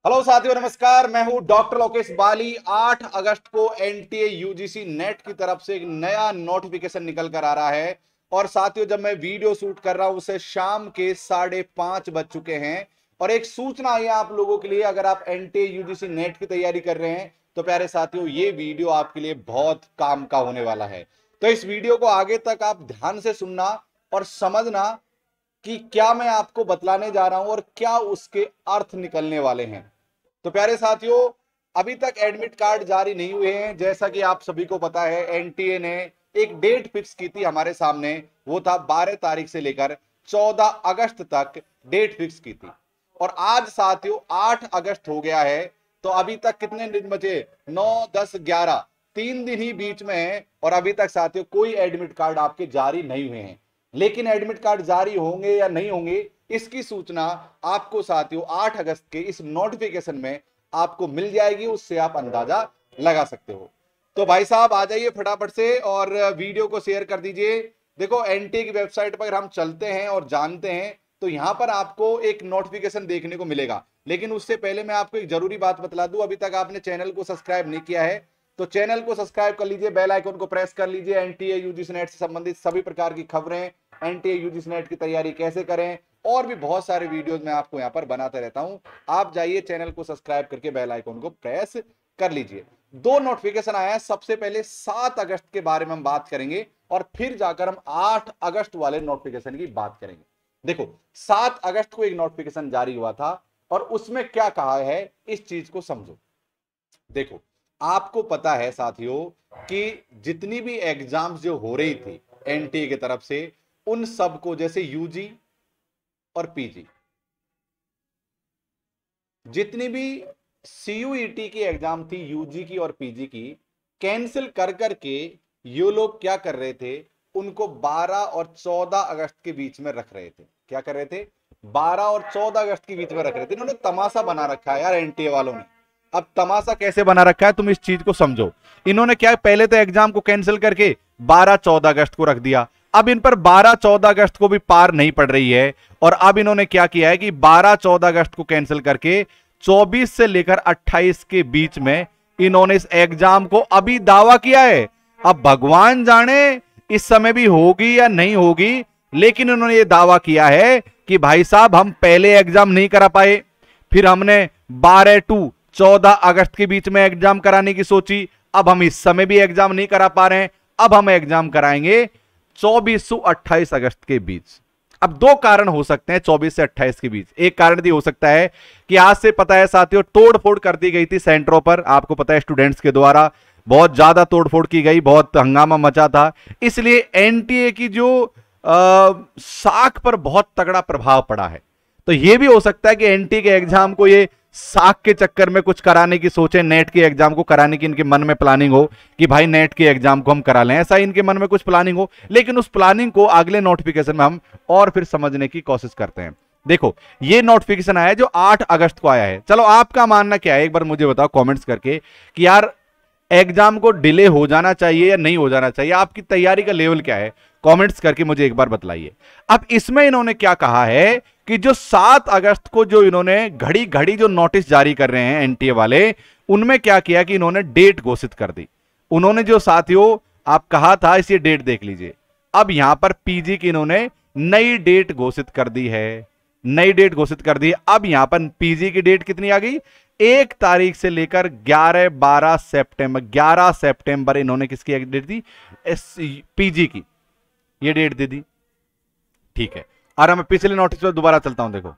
Hello साथियों, नमस्कार। मैं हूं डॉक्टर लोकेश बाली। 8 अगस्त को एनटीए यूजीसी नेट की तरफ से एक नया नोटिफिकेशन निकल कर आ रहा है। और साथियों, जब मैं वीडियो शूट कर रहा हूं उसे शाम के 5:30 बज चुके हैं। और एक सूचना आई है आप लोगों के लिए, अगर आप एनटीए यूजीसी नेट की तैयारी कर रहे हैं तो प्यारे साथियों, ये वीडियो आपके लिए बहुत काम का होने वाला है। तो इस वीडियो को आगे तक आप ध्यान से सुनना और समझना कि क्या मैं आपको बतलाने जा रहा हूं और क्या उसके अर्थ निकलने वाले हैं। तो प्यारे साथियों, अभी तक एडमिट कार्ड जारी नहीं हुए हैं। जैसा कि आप सभी को पता है, एनटीए ने एक डेट फिक्स की थी हमारे सामने, वो था 12 तारीख से लेकर 14 अगस्त तक डेट फिक्स की थी। और आज साथियों 8 अगस्त हो गया है। तो अभी तक कितने दिन बचे? 9, 10, 11, 3 दिन ही बीच में है। और अभी तक साथियों कोई एडमिट कार्ड आपके जारी नहीं हुए हैं। लेकिन एडमिट कार्ड जारी होंगे या नहीं होंगे, इसकी सूचना आपको साथियों 8 अगस्त के इस नोटिफिकेशन में आपको मिल जाएगी। उससे आप अंदाजा लगा सकते हो। तो भाई साहब, आ जाइए फटाफट से और वीडियो को शेयर कर दीजिए। देखो, एनटीए की वेबसाइट पर हम चलते हैं और जानते हैं तो यहां पर आपको एक नोटिफिकेशन देखने को मिलेगा। लेकिन उससे पहले मैं आपको एक जरूरी बात बतला दूं, अभी तक आपने चैनल को सब्सक्राइब नहीं किया है तो चैनल को सब्सक्राइब कर लीजिए, बेल आइकन को प्रेस कर लीजिए। एनटीए यूजीसी नेट से संबंधित सभी प्रकार की खबरें, एनटीए यूजीसी नेट की तैयारी कैसे करें और भी बहुत सारे वीडियोस मैं आपको यहां पर बनाते रहता हूं। आप जाइए, चैनल को सब्सक्राइब करके बेल आइकन को प्रेस कर लीजिए। 2 नोटिफिकेशन आया है। सबसे पहले 7 अगस्त के बारे में हम बात करेंगे और फिर जाकर हम 8 अगस्त वाले नोटिफिकेशन की बात करेंगे। देखो, 7 अगस्त को एक नोटिफिकेशन जारी हुआ था और उसमें क्या कहा है, इस चीज को समझो। देखो, आपको पता है साथियों कि जितनी भी एग्जाम्स जो हो रही थी एनटीए की तरफ से, उन सबको, जैसे यूजी और पीजी, जितनी भी सीयूईटी की एग्जाम थी यूजी की और पीजी की, कैंसिल कर करके ये लोग क्या कर रहे थे, उनको 12 और 14 अगस्त के बीच में रख रहे थे। क्या कर रहे थे? 12 और 14 अगस्त के बीच में रख रहे थे। इन्होंने तमाशा बना रखा है यार एनटीए वालों ने। अब तमाशा कैसे बना रखा है, तुम इस चीज को समझो। इन्होंने क्या, पहले तो एग्जाम को कैंसिल करके 12-14 अगस्त को रख दिया। अब इन पर 12-14 अगस्त को भी पार नहीं पड़ रही है। और अब इन्होंने क्या किया है कि 12-14 अगस्त को कैंसिल करके 24 से लेकर 28 के बीच में इन्होंने इस एग्जाम को अभी दावा किया है। अब भगवान जाने इस समय भी होगी या नहीं होगी, लेकिन उन्होंने ये दावा किया है कि भाई साहब, हम पहले एग्जाम नहीं करा पाए, फिर हमने 12 टू 14 अगस्त के बीच में एग्जाम कराने की सोची, अब हम इस समय भी एग्जाम नहीं करा पा रहे हैं, अब हम एग्जाम कराएंगे 24 से 28 अगस्त के बीच। अब 2 कारण हो सकते हैं 24 से 28 के बीच। एक कारण ये हो सकता है कि आज से, पता है साथियों, तोड़फोड़ कर दी गई थी सेंटरों पर। आपको पता है स्टूडेंट्स के द्वारा बहुत ज्यादा तोड़फोड़ की गई, बहुत हंगामा मचा था। इसलिए एनटीए की जो साख पर बहुत तगड़ा प्रभाव पड़ा है। तो यह भी हो सकता है कि एनटीए के एग्जाम को ये साख के चक्कर में कुछ कराने की सोचे, नेट के एग्जाम को कराने की इनके मन में प्लानिंग हो कि भाई नेट के एग्जाम को हम करा लें, ऐसा इनके मन में कुछ प्लानिंग हो। लेकिन उस प्लानिंग को अगले नोटिफिकेशन में हम और फिर समझने की कोशिश करते हैं। देखो, ये नोटिफिकेशन आया है जो 8 अगस्त को आया है। चलो, आपका मानना क्या है, एक बार मुझे बताओ कमेंट्स करके कि यार एग्जाम को डिले हो जाना चाहिए या नहीं हो जाना चाहिए। आपकी तैयारी का लेवल क्या है, कमेंट्स करके मुझे एक बार बताइए। अब इसमें इन्होंने क्या कहा है कि जो 7 अगस्त को जो इन्होंने घड़ी घड़ी जो नोटिस जारी कर रहे हैं एनटीए वाले, उनमें क्या किया कि इन्होंने डेट घोषित कर दी। उन्होंने जो साथियों आप कहा था, इसी डेट देख लीजिए। अब यहां पर पीजी की इन्होंने नई डेट घोषित कर दी है, नई डेट घोषित कर दी। अब यहां पर पीजी की डेट कितनी आ गई? 1 तारीख से लेकर 11-12 सितंबर, 11 सितंबर इन्होंने किसकी डेट दी? पीजी की ये डेट दे दी। ठीक है, और मैं पिछले नोटिस पर दोबारा चलता हूं। देखो,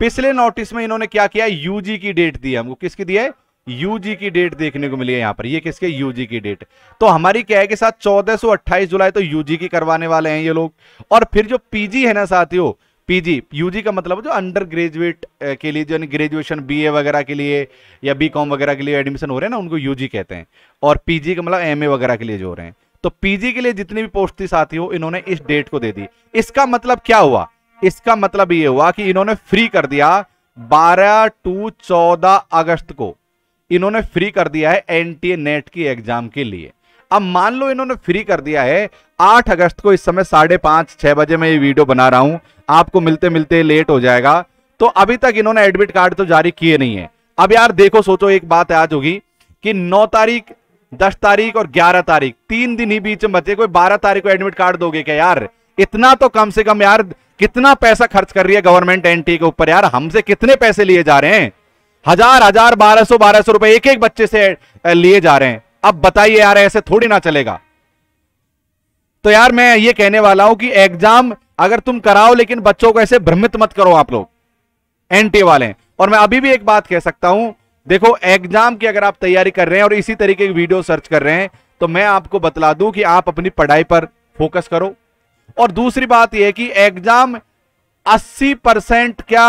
पिछले नोटिस में इन्होंने क्या किया, यूजी की डेट दी है हमको। किसकी दी है? यूजी की डेट देखने को मिली है यहां पर। ये किसके? यूजी की डेट। तो हमारी क्या है कि साथ 14 से 28 जुलाई तो यूजी की करवाने वाले हैं ये लोग। और फिर जो पीजी है ना साथियों, पीजी, यूजी का मतलब जो अंडर ग्रेजुएट के लिए, जो ग्रेजुएशन बीए वगैरह के लिए या बीकॉम वगैरह के लिए एडमिशन हो रहे हैं ना, उनको यूजी कहते हैं। और पीजी का मतलब एमए वगैरह के लिए जो हो रहे हैं। तो पीजी के लिए जितनी भी पोस्ट थी साथियों, इन्होंने इस डेट को दे दी। इसका मतलब क्या हुआ? इसका मतलब यह हुआ कि इन्होंने फ्री कर दिया 12 टू 14 अगस्त को, इन्होंने फ्री कर दिया है एनटीए नेट की एग्जाम के लिए। अब मान लो इन्होंने फ्री कर दिया है 8 अगस्त को, इस समय 5:30-6 बजे मैं ये वीडियो बना रहा हूं, आपको मिलते मिलते लेट हो जाएगा। तो अभी तक इन्होंने एडमिट कार्ड तो जारी किए नहीं है। अब यार देखो, सोचो एक बात आज होगी कि 9 तारीख, 10 तारीख और 11 तारीख, 3 दिन ही बीच में बचे, कोई 12 तारीख को एडमिट कार्ड दोगे क्या यार? इतना तो कम से कम यार, कितना पैसा खर्च कर रही है गवर्नमेंट एनटीए के ऊपर यार, हमसे कितने पैसे लिए जा रहे हैं, हजार 1200 रुपए एक एक बच्चे से लिए जा रहे हैं। अब बताइए यार, ऐसे थोड़ी ना चलेगा। तो यार मैं ये कहने वाला हूं कि एग्जाम अगर तुम कराओ, लेकिन बच्चों को ऐसे भ्रमित मत करो आप लोग एनटीए वाले। और मैं अभी भी एक बात कह सकता हूं, देखो एग्जाम की अगर आप तैयारी कर रहे हैं और इसी तरीके की वीडियो सर्च कर रहे हैं, तो मैं आपको बतला दूं कि आप अपनी पढ़ाई पर फोकस करो। और दूसरी बात यह है कि एग्जाम 80% क्या,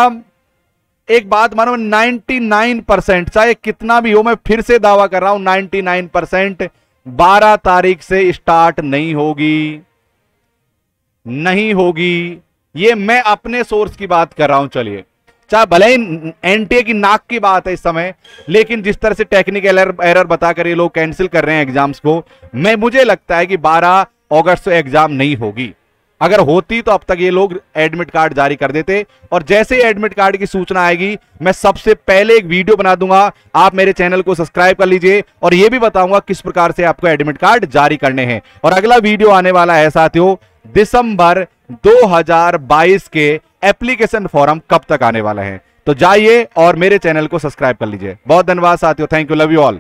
एक बात मानो 99%, चाहे कितना भी हो, मैं फिर से दावा कर रहा हूं 99% 12 तारीख से स्टार्ट नहीं होगी, नहीं होगी। ये मैं अपने सोर्स की बात कर रहा हूं। चलिए, चाहे भले ही एनटीए की नाक की बात है इस समय, लेकिन जिस तरह से टेक्निकल एरर बताकर ये लोग कैंसिल कर रहे हैं एग्जाम्स को, मुझे लगता है कि 12 अगस्त से एग्जाम नहीं होगी। अगर होती तो अब तक ये लोग एडमिट कार्ड जारी कर देते। और जैसे ही एडमिट कार्ड की सूचना आएगी, मैं सबसे पहले एक वीडियो बना दूंगा। आप मेरे चैनल को सब्सक्राइब कर लीजिए और ये भी बताऊंगा किस प्रकार से आपको एडमिट कार्ड जारी करने हैं। और अगला वीडियो आने वाला है साथियों, दिसंबर 2022 के एप्लीकेशन फॉर्म कब तक आने वाला है। तो जाइए और मेरे चैनल को सब्सक्राइब कर लीजिए। बहुत धन्यवाद साथियों, thank you, love you all.